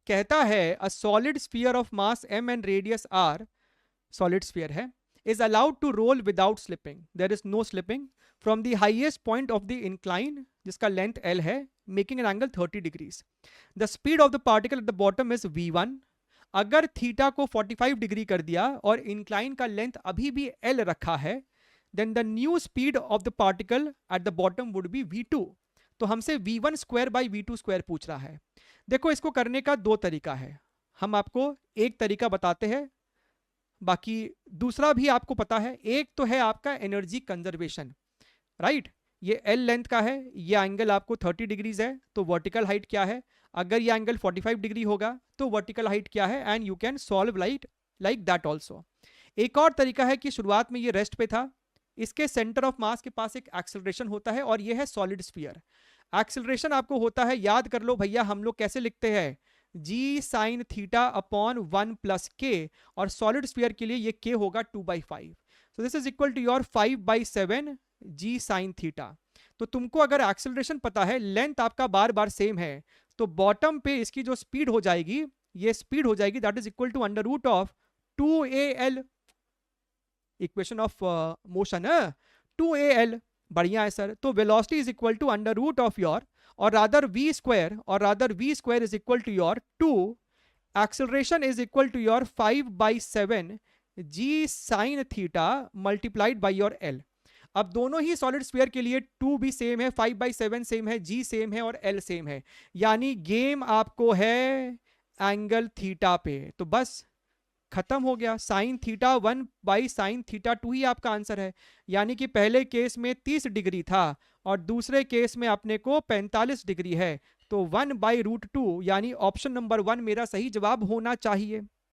कहता है a solid sphere of mass m and radius r, solid sphere है, is allowed to roll without slipping, there is no slipping, from the highest point of the incline जिसका length l है, making an angle 30 degrees. The speed of the particle at the bottom is v1. अगर theta को 45 degree कर दिया और incline का length अभी भी l रखा है, then the new speed of the particle at the bottom would be v2. तो हमसे v1 square by v2 square पूछ रहा है. देखो इसको करने का दो तरीका है, हम आपको एक तरीका बताते हैं, बाकी दूसरा भी आपको पता है. एक तो है आपका एनर्जी कंजर्वेशन, राइट. ये एल लेंथ का है, ये एंगल आपको 30 डिग्रीज है, तो वर्टिकल हाइट क्या है, अगर ये एंगल 45 डिग्री होगा तो वर्टिकल हाइट क्या है, and you can solve like that also. एक और तरीका है कि शुरुआत में ये रेस्ट पे था, इसके सेंटर ऑफ मास के पास एक एक्सेलरेशन होता है और ये है सॉलिड स्फीयर. एक्सेलरेशन आपको होता है, याद कर लो भैया, हम लोग कैसे लिखते हैं, जी साइन थीटा अपॉन 1 प्लस के, और सॉलिड स्फीयर के लिए ये के होगा 2/5. So this is equal to your 5/7 g sine theta. तो तुमको अगर एक्सेलरेशन पता है, लेंथ आपका बार बार सेम है, तो बॉटम पे इसकी जो स्पीड हो जाएगी, ये स्पीड हो जाएगी that is equal to under root of 2al, equation of motion है 2al. बढ़िया है सर. तो velocity is equal to under root of your, और rather v square is equal to your 2, acceleration is equal to your 5/7 g sine theta multiplied by your l. अब दोनों ही solid sphere के लिए 2 भी same है, 5/7 same है, g same है और l सेम है, यानी गेम आपको है एंगल थीटा पे. तो बस खत्म हो गया. Sine theta 1 by sine theta 2 ही आपका आंसर है. यानी कि पहले केस में 30 डिग्री था और दूसरे केस में अपने को 45 डिग्री है, तो 1/√2 यानी ऑप्शन नंबर 1 मेरा सही जवाब होना चाहिए.